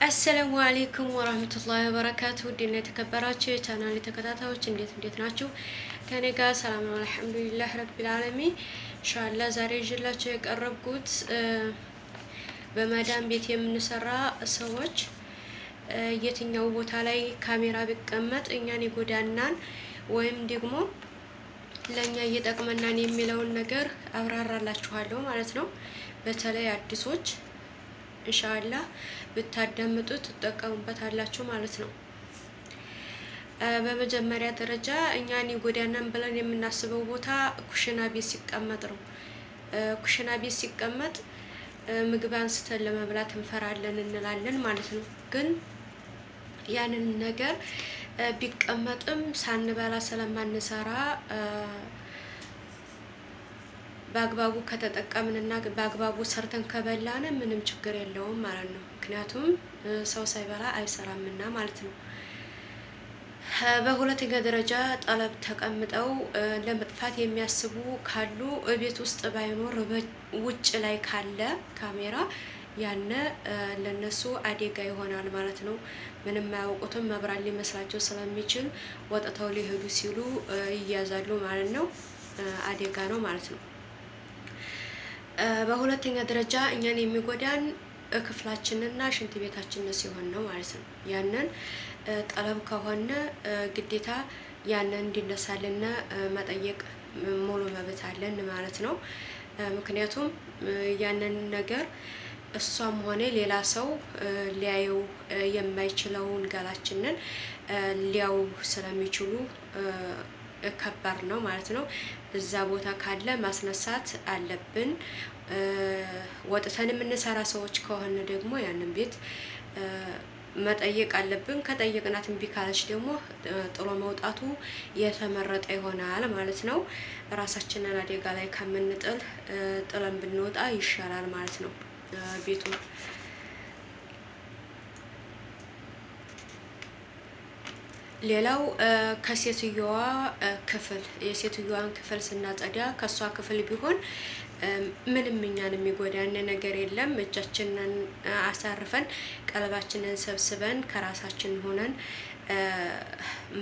አሰላሙ አለይኩም ወራህመቱላሂ ወበረካቱ። ዲና የተከበራችሁ የቻናሌ ተከታታዮች እንዴት ናችሁ? ከኔ ጋር ሰላም ነው አልሐምዱሊላህ ረቢል ዓለሚን። ኢንሻአላህ ዛሬ ይዤላችሁ የቀረብኩት በመዳም ቤት የምንሰራ ሰዎች የትኛው ቦታ ላይ ካሜራ ቢቀመጥ እኛን ይጎዳናል ወይም ደግሞ ለኛ እየጠቅመናን የሚለውን ነገር አብራራላችኋለሁ ማለት ነው። በተለይ አዲሶች ኢንሻአላህ ብታዳምጡት ትጠቀሙበታላችሁ ማለት ነው። በመጀመሪያ ደረጃ እኛን ይጎዳናል ብለን የምናስበው ቦታ ኩሽና ቤት ሲቀመጥ ነው። ኩሽና ቤት ሲቀመጥ ምግብ አንስተን ለመብላት እንፈራለን እንላለን ማለት ነው። ግን ያንን ነገር ቢቀመጥም ሳንበላ ስለማንሰራ በአግባቡ ከተጠቀምንና በአግባቡ ሰርተን ከበላን ምንም ችግር የለውም ማለት ነው። ምክንያቱም ሰው ሳይበላ አይሰራምና ማለት ነው። በሁለተኛ ደረጃ ጠለብ ተቀምጠው ለመጥፋት የሚያስቡ ካሉ እቤት ውስጥ ባይኖር ውጭ ላይ ካለ ካሜራ ያነ ለነሱ አደጋ ይሆናል ማለት ነው። ምንም አያውቁትም መብራት ሊመስላቸው ስለሚችል ወጥተው ሊሄዱ ሲሉ ይያዛሉ ማለት ነው። አደጋ ነው ማለት ነው። በሁለተኛ ደረጃ እኛን የሚጎዳን ክፍላችንና ሽንት ቤታችን ሲሆን ነው ማለት ነው። ያንን ጠለብ ከሆነ ግዴታ ያንን እንዲነሳልን መጠየቅ ሙሉ መብት አለን ማለት ነው። ምክንያቱም ያንን ነገር እሷም ሆነ ሌላ ሰው ሊያየው የማይችለውን ገላችንን ሊያው ስለሚችሉ ከባድ ነው ማለት ነው። እዛ ቦታ ካለ ማስነሳት አለብን። ወጥተን የምንሰራ ሰዎች ከሆነ ደግሞ ያንን ቤት መጠየቅ አለብን። ከጠየቅናት እምቢ ካለች ደግሞ ጥሎ መውጣቱ የተመረጠ ይሆናል ማለት ነው። ራሳችንን አደጋ ላይ ከምንጥል ጥለን ብንወጣ ይሻላል ማለት ነው። ቤቱን ሌላው ከሴትዮዋ ክፍል የሴትዮዋን ክፍል ስናጸዳ ከሷ ክፍል ቢሆን ምንም እኛን የሚጎዳን ነገር የለም። እጃችንን አሳርፈን ቀለባችንን ሰብስበን ከራሳችን ሆነን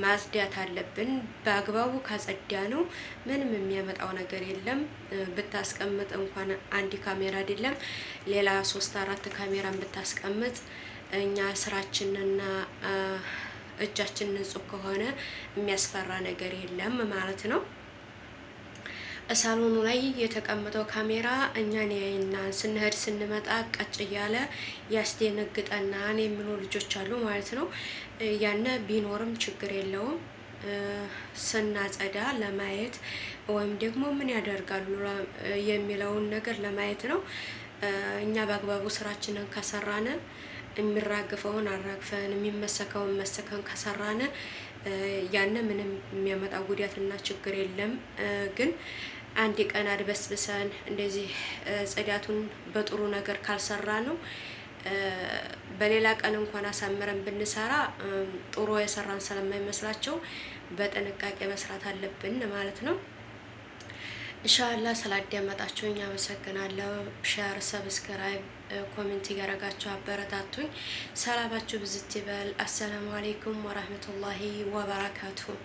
ማጽዳት አለብን። በአግባቡ ካጸዳ ነው ምንም የሚያመጣው ነገር የለም። ብታስቀምጥ እንኳን አንድ ካሜራ አይደለም ሌላ 3-4 ካሜራን ብታስቀምጥ እኛ ስራችንና እጃችን ንጹህ ከሆነ የሚያስፈራ ነገር የለም ማለት ነው። ሳሎኑ ላይ የተቀመጠው ካሜራ እኛን ያይና ስንሄድ ስንመጣ ቀጭ እያለ ያስደነግጠናል የሚሉ ልጆች አሉ ማለት ነው። ያነ ቢኖርም ችግር የለውም። ስናጸዳ ለማየት ወይም ደግሞ ምን ያደርጋሉ የሚለውን ነገር ለማየት ነው። እኛ በአግባቡ ስራችንን ከሰራነ የሚራገፈውን አራግፈን የሚመሰከውን መሰከን ከሰራነ ያነ ምንም የሚያመጣ ጉዳትና ችግር የለም። ግን አንድ ቀን አድበስብሰን እንደዚህ ጽዳቱን በጥሩ ነገር ካልሰራ ነው በሌላ ቀን እንኳን አሳምረን ብንሰራ ጥሩ የሰራን ስለማይመስላቸው በጥንቃቄ መስራት አለብን ማለት ነው። ኢንሻአላህ ስላዳመጣችሁኝ አመሰግናለሁ። ሼር፣ ሰብስክራይብ፣ ኮሜንት እያደረጋችሁ አበረታቱኝ። ሰላማችሁ ብዝት ይበል። አሰላሙ አለይኩም ወራህመቱላሂ ወበረካቱሁ።